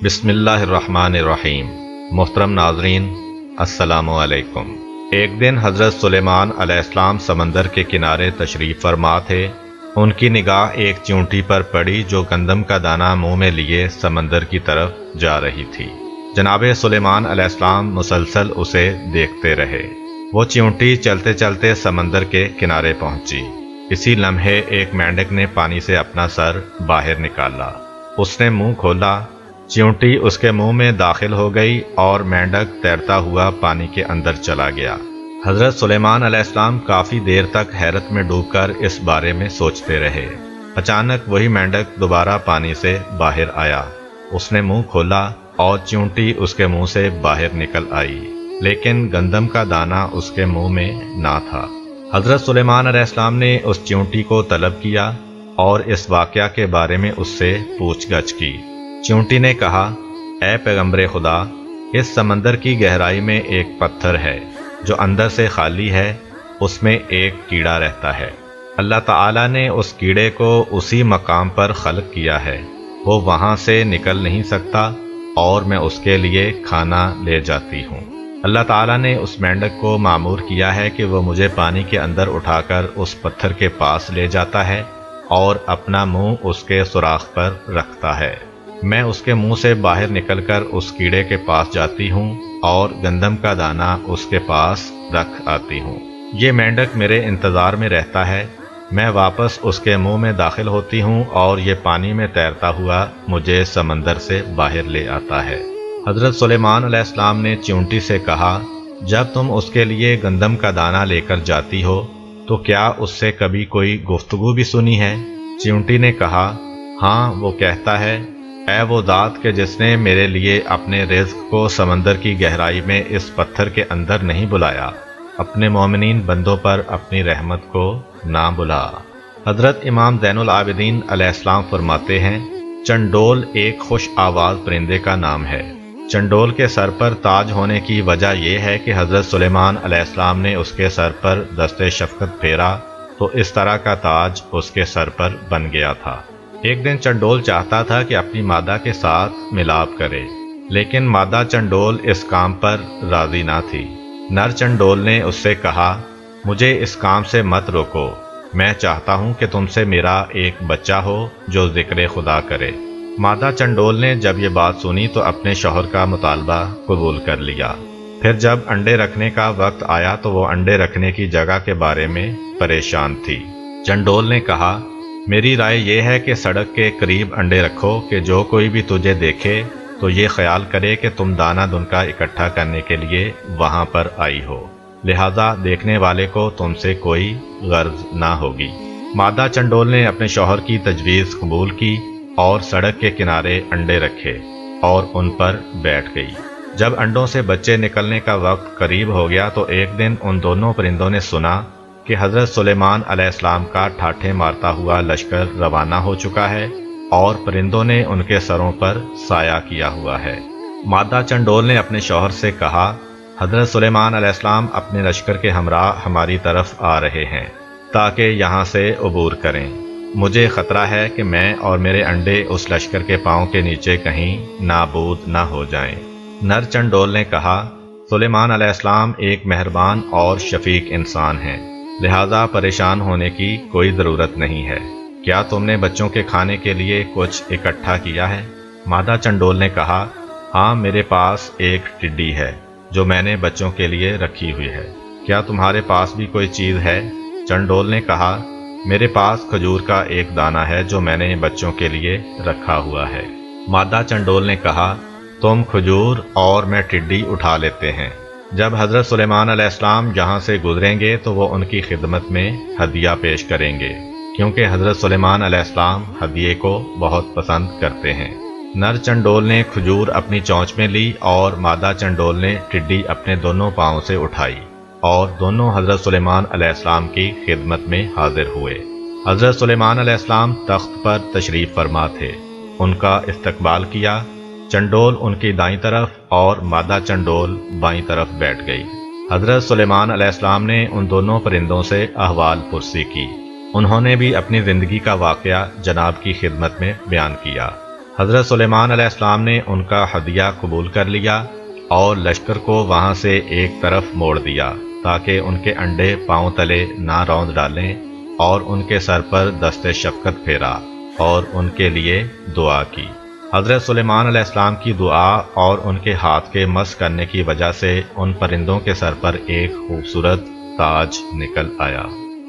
بسم اللہ الرحمن الرحیم۔ محترم ناظرین، السلام علیکم۔ ایک دن حضرت سلیمان علیہ السلام سمندر کے کنارے تشریف فرما تھے۔ ان کی نگاہ ایک چیونٹی پر پڑی جو گندم کا دانہ منہ میں لیے سمندر کی طرف جا رہی تھی۔ جناب سلیمان علیہ السلام مسلسل اسے دیکھتے رہے۔ وہ چیونٹی چلتے چلتے سمندر کے کنارے پہنچی۔ اسی لمحے ایک مینڈک نے پانی سے اپنا سر باہر نکالا۔ اس نے منہ کھولا، چیونٹی اس کے منہ میں داخل ہو گئی اور مینڈک تیرتا ہوا پانی کے اندر چلا گیا۔ حضرت سلیمان علیہ السلام کافی دیر تک حیرت میں ڈوب کر اس بارے میں سوچتے رہے۔ اچانک وہی مینڈک دوبارہ پانی سے باہر آیا۔ اس نے منہ کھولا اور چیونٹی اس کے منہ سے باہر نکل آئی، لیکن گندم کا دانہ اس کے منہ میں نہ تھا۔ حضرت سلیمان علیہ السلام نے اس چیونٹی کو طلب کیا اور اس واقعہ کے بارے میں اس سے پوچھ گچھ کی۔ چیونٹی نے کہا، اے پیغمبر خدا، اس سمندر کی گہرائی میں ایک پتھر ہے جو اندر سے خالی ہے، اس میں ایک کیڑا رہتا ہے۔ اللہ تعالیٰ نے اس کیڑے کو اسی مقام پر خلق کیا ہے، وہ وہاں سے نکل نہیں سکتا اور میں اس کے لیے کھانا لے جاتی ہوں۔ اللہ تعالیٰ نے اس مینڈک کو مامور کیا ہے کہ وہ مجھے پانی کے اندر اٹھا کر اس پتھر کے پاس لے جاتا ہے اور اپنا منہ اس کے سوراخ پر رکھتا ہے۔ میں اس کے منہ سے باہر نکل کر اس کیڑے کے پاس جاتی ہوں اور گندم کا دانہ اس کے پاس رکھ آتی ہوں۔ یہ مینڈک میرے انتظار میں رہتا ہے، میں واپس اس کے منہ میں داخل ہوتی ہوں اور یہ پانی میں تیرتا ہوا مجھے سمندر سے باہر لے آتا ہے۔ حضرت سلیمان علیہ السلام نے چیونٹی سے کہا، جب تم اس کے لیے گندم کا دانہ لے کر جاتی ہو تو کیا اس سے کبھی کوئی گفتگو بھی سنی ہے؟ چیونٹی نے کہا، ہاں، وہ کہتا ہے، اے وہ ذات کہ جس نے میرے لیے اپنے رزق کو سمندر کی گہرائی میں اس پتھر کے اندر نہیں بلایا، اپنے مومنین بندوں پر اپنی رحمت کو نہ بلا۔ حضرت امام زین العابدین علیہ السلام فرماتے ہیں، چنڈول ایک خوش آواز پرندے کا نام ہے۔ چنڈول کے سر پر تاج ہونے کی وجہ یہ ہے کہ حضرت سلیمان علیہ السلام نے اس کے سر پر دست شفقت پھیرا تو اس طرح کا تاج اس کے سر پر بن گیا تھا۔ ایک دن چنڈول چاہتا تھا کہ اپنی مادہ کے ساتھ ملاپ کرے، لیکن مادہ چنڈول اس کام پر راضی نہ تھی۔ نر چنڈول نے اس سے کہا، مجھے اس کام سے مت روکو، میں چاہتا ہوں کہ تم سے میرا ایک بچہ ہو جو ذکر خدا کرے۔ مادہ چنڈول نے جب یہ بات سنی تو اپنے شوہر کا مطالبہ قبول کر لیا۔ پھر جب انڈے رکھنے کا وقت آیا تو وہ انڈے رکھنے کی جگہ کے بارے میں پریشان تھی۔ چنڈول نے کہا، میری رائے یہ ہے کہ سڑک کے قریب انڈے رکھو کہ جو کوئی بھی تجھے دیکھے تو یہ خیال کرے کہ تم دانہ دنکا اکٹھا کرنے کے لیے وہاں پر آئی ہو، لہذا دیکھنے والے کو تم سے کوئی غرض نہ ہوگی۔ مادہ چنڈول نے اپنے شوہر کی تجویز قبول کی اور سڑک کے کنارے انڈے رکھے اور ان پر بیٹھ گئی۔ جب انڈوں سے بچے نکلنے کا وقت قریب ہو گیا تو ایک دن ان دونوں پرندوں نے سنا کہ حضرت سلیمان علیہ السلام کا ٹھاٹھے مارتا ہوا لشکر روانہ ہو چکا ہے اور پرندوں نے ان کے سروں پر سایہ کیا ہوا ہے۔ مادہ چنڈول نے اپنے شوہر سے کہا، حضرت سلیمان علیہ السلام اپنے لشکر کے ہمراہ ہماری طرف آ رہے ہیں تاکہ یہاں سے عبور کریں۔ مجھے خطرہ ہے کہ میں اور میرے انڈے اس لشکر کے پاؤں کے نیچے کہیں نابود نہ ہو جائیں۔ نر چنڈول نے کہا، سلیمان علیہ السلام ایک مہربان اور شفیق انسان ہیں، لہذا پریشان ہونے کی کوئی ضرورت نہیں ہے۔ کیا تم نے بچوں کے کھانے کے لیے کچھ اکٹھا کیا ہے؟ مادہ چنڈول نے کہا، ہاں، میرے پاس ایک ٹڈی ہے جو میں نے بچوں کے لیے رکھی ہوئی ہے۔ کیا تمہارے پاس بھی کوئی چیز ہے؟ چنڈول نے کہا، میرے پاس کھجور کا ایک دانہ ہے جو میں نے بچوں کے لیے رکھا ہوا ہے۔ مادہ چنڈول نے کہا، تم کھجور اور میں ٹڈی اٹھا لیتے ہیں۔ جب حضرت سلیمان علیہ السلام جہاں سے گزریں گے تو وہ ان کی خدمت میں ہدیہ پیش کریں گے، کیونکہ حضرت سلیمان علیہ السلام ہدیے کو بہت پسند کرتے ہیں۔ نر چنڈول نے کھجور اپنی چونچ میں لی اور مادہ چنڈول نے ٹڈی اپنے دونوں پاؤں سے اٹھائی اور دونوں حضرت سلیمان علیہ السلام کی خدمت میں حاضر ہوئے۔ حضرت سلیمان علیہ السلام تخت پر تشریف فرما تھے، ان کا استقبال کیا۔ چنڈول ان کی دائیں طرف اور مادہ چنڈول بائیں طرف بیٹھ گئی۔ حضرت سلیمان علیہ السلام نے ان دونوں پرندوں سے احوال پرسی کی۔ انہوں نے بھی اپنی زندگی کا واقعہ جناب کی خدمت میں بیان کیا۔ حضرت سلیمان علیہ السلام نے ان کا ہدیہ قبول کر لیا اور لشکر کو وہاں سے ایک طرف موڑ دیا تاکہ ان کے انڈے پاؤں تلے نہ روند ڈالیں، اور ان کے سر پر دست شفقت پھیرا اور ان کے لیے دعا کی۔ حضرت سلیمان علیہ السلام کی دعا اور ان کے ہاتھ کے مس کرنے کی وجہ سے ان پرندوں کے سر پر ایک خوبصورت تاج نکل آیا۔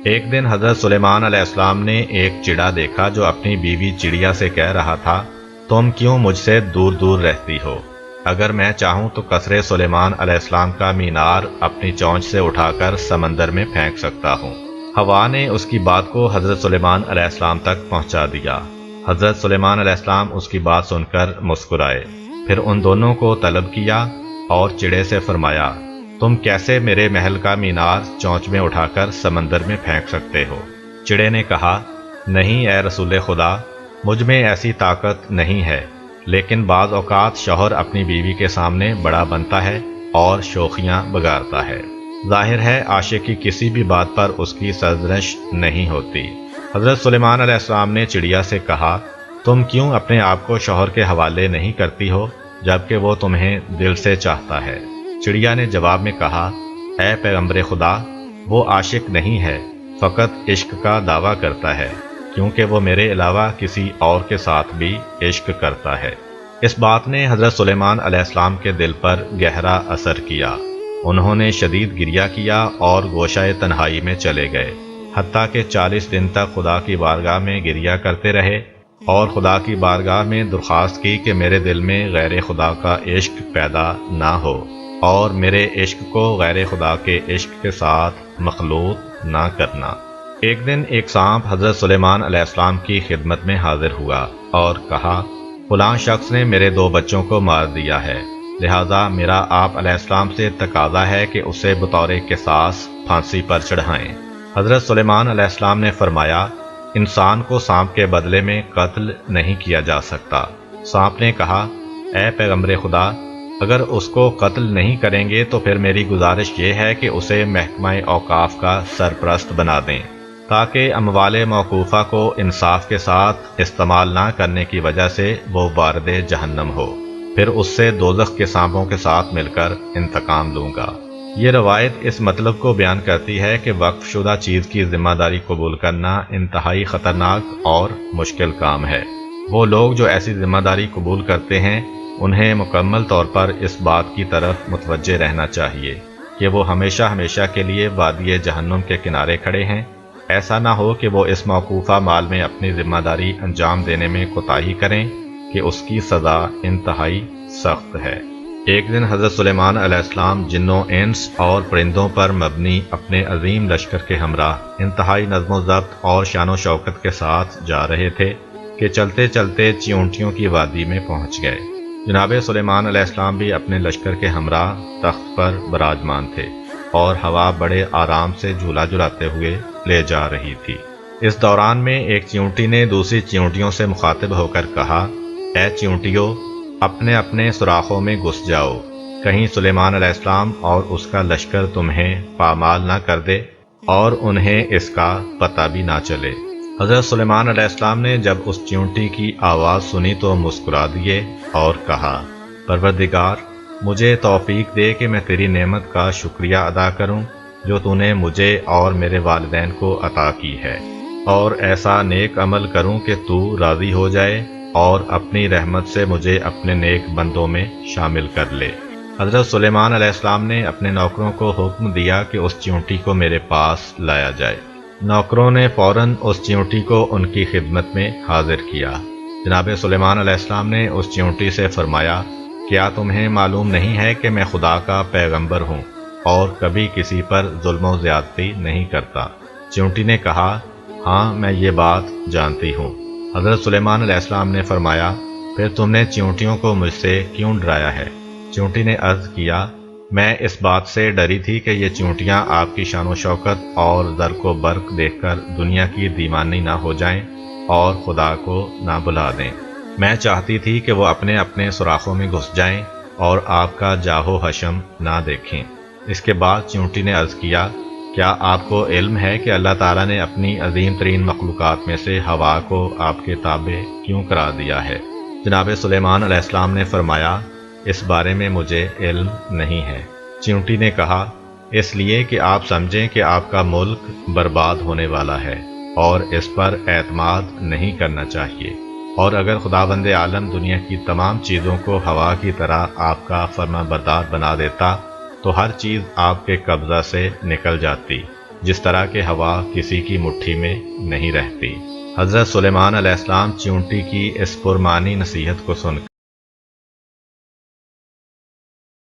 ایک دن حضرت سلیمان علیہ السلام نے ایک چڑا دیکھا جو اپنی بیوی چڑیا سے کہہ رہا تھا، تم کیوں مجھ سے دور دور رہتی ہو؟ اگر میں چاہوں تو قصر سلیمان علیہ السلام کا مینار اپنی چونچ سے اٹھا کر سمندر میں پھینک سکتا ہوں۔ ہوا نے اس کی بات کو حضرت سلیمان علیہ السلام تک پہنچا دیا۔ حضرت سلیمان علیہ السلام اس کی بات سن کر مسکرائے، پھر ان دونوں کو طلب کیا اور چڑے سے فرمایا، تم کیسے میرے محل کا مینار چونچ میں اٹھا کر سمندر میں پھینک سکتے ہو؟ چڑے نے کہا، نہیں اے رسول خدا، مجھ میں ایسی طاقت نہیں ہے، لیکن بعض اوقات شوہر اپنی بیوی کے سامنے بڑا بنتا ہے اور شوخیاں بگاڑتا ہے۔ ظاہر ہے عاشق کی کسی بھی بات پر اس کی سرزنش نہیں ہوتی۔ حضرت سلیمان علیہ السلام نے چڑیا سے کہا، تم کیوں اپنے آپ کو شوہر کے حوالے نہیں کرتی ہو جبکہ وہ تمہیں دل سے چاہتا ہے؟ چڑیا نے جواب میں کہا، اے پیغمبر خدا، وہ عاشق نہیں ہے، فقط عشق کا دعویٰ کرتا ہے، کیونکہ وہ میرے علاوہ کسی اور کے ساتھ بھی عشق کرتا ہے۔ اس بات نے حضرت سلیمان علیہ السلام کے دل پر گہرا اثر کیا۔ انہوں نے شدید گریہ کیا اور گوشہ تنہائی میں چلے گئے، حتیٰ کہ 40 دن تک خدا کی بارگاہ میں گریہ کرتے رہے اور خدا کی بارگاہ میں درخواست کی کہ میرے دل میں غیر خدا کا عشق پیدا نہ ہو اور میرے عشق کو غیر خدا کے عشق کے ساتھ مخلوط نہ کرنا۔ ایک دن ایک سانپ حضرت سلیمان علیہ السلام کی خدمت میں حاضر ہوا اور کہا، فلاں شخص نے میرے 2 بچوں کو مار دیا ہے، لہذا میرا آپ علیہ السلام سے تقاضا ہے کہ اسے بطور قصاص پھانسی پر چڑھائیں۔ حضرت سلیمان علیہ السلام نے فرمایا، انسان کو سانپ کے بدلے میں قتل نہیں کیا جا سکتا۔ سانپ نے کہا، اے پیغمبر خدا، اگر اس کو قتل نہیں کریں گے تو پھر میری گزارش یہ ہے کہ اسے محکمہ اوقاف کا سرپرست بنا دیں، تاکہ اموال موقوفہ کو انصاف کے ساتھ استعمال نہ کرنے کی وجہ سے وہ وارد جہنم ہو، پھر اس سے دوزخ کے سانپوں کے ساتھ مل کر انتقام لوں گا۔ یہ روایت اس مطلب کو بیان کرتی ہے کہ وقف شدہ چیز کی ذمہ داری قبول کرنا انتہائی خطرناک اور مشکل کام ہے۔ وہ لوگ جو ایسی ذمہ داری قبول کرتے ہیں انہیں مکمل طور پر اس بات کی طرف متوجہ رہنا چاہیے کہ وہ ہمیشہ ہمیشہ کے لیے وادی جہنم کے کنارے کھڑے ہیں۔ ایسا نہ ہو کہ وہ اس موقوفہ مال میں اپنی ذمہ داری انجام دینے میں کوتاہی کریں کہ اس کی سزا انتہائی سخت ہے۔ ایک دن حضرت سلیمان علیہ السلام جنوں انس اور پرندوں پر مبنی اپنے عظیم لشکر کے ہمراہ انتہائی نظم و ضبط اور شان و شوکت کے ساتھ جا رہے تھے کہ چلتے چلتے چیونٹیوں کی وادی میں پہنچ گئے۔ جناب سلیمان علیہ السلام بھی اپنے لشکر کے ہمراہ تخت پر براجمان تھے اور ہوا بڑے آرام سے جھولا جھلاتے ہوئے لے جا رہی تھی۔ اس دوران میں ایک چیونٹی نے دوسری چیونٹیوں سے مخاطب ہو کر کہا، اے چیونٹیوں، اپنے اپنے سوراخوں میں گھس جاؤ، کہیں سلیمان علیہ السلام اور اس کا لشکر تمہیں پامال نہ کر دے اور انہیں اس کا پتہ بھی نہ چلے۔ حضرت سلیمان علیہ السلام نے جب اس چیونٹی کی آواز سنی تو مسکرا دیے اور کہا، پروردگار، مجھے توفیق دے کہ میں تیری نعمت کا شکریہ ادا کروں جو تو نے مجھے اور میرے والدین کو عطا کی ہے، اور ایسا نیک عمل کروں کہ تو راضی ہو جائے اور اپنی رحمت سے مجھے اپنے نیک بندوں میں شامل کر لے۔ حضرت سلیمان علیہ السلام نے اپنے نوکروں کو حکم دیا کہ اس چیونٹی کو میرے پاس لایا جائے۔ نوکروں نے فوراً اس چیونٹی کو ان کی خدمت میں حاضر کیا۔ جناب سلیمان علیہ السلام نے اس چیونٹی سے فرمایا، کیا تمہیں معلوم نہیں ہے کہ میں خدا کا پیغمبر ہوں اور کبھی کسی پر ظلم و زیادتی نہیں کرتا؟ چیونٹی نے کہا، ہاں میں یہ بات جانتی ہوں۔ حضرت سلیمان علیہ السلام نے فرمایا، پھر تم نے چیونٹیوں کو مجھ سے کیوں ڈرایا ہے؟ چیونٹی نے عرض کیا، میں اس بات سے ڈری تھی کہ یہ چیونٹیاں آپ کی شان و شوکت اور زرق و برق دیکھ کر دنیا کی دیوانی نہ ہو جائیں اور خدا کو نہ بلا دیں۔ میں چاہتی تھی کہ وہ اپنے اپنے سوراخوں میں گھس جائیں اور آپ کا جاہ و حشم نہ دیکھیں۔ اس کے بعد چیونٹی نے عرض کیا، کیا آپ کو علم ہے کہ اللہ تعالیٰ نے اپنی عظیم ترین مخلوقات میں سے ہوا کو آپ کے تابع کیوں کرا دیا ہے؟ جناب سلیمان علیہ السلام نے فرمایا اس بارے میں مجھے علم نہیں ہے۔ چیونٹی نے کہا اس لیے کہ آپ سمجھیں کہ آپ کا ملک برباد ہونے والا ہے اور اس پر اعتماد نہیں کرنا چاہیے، اور اگر خداوند عالم دنیا کی تمام چیزوں کو ہوا کی طرح آپ کا فرما بردار بنا دیتا تو ہر چیز آپ کے قبضہ سے نکل جاتی، جس طرح کہ ہوا کسی کی مٹھی میں نہیں رہتی۔ حضرت سلیمان علیہ السلام چیونٹی کی اس پرمانی نصیحت کو سن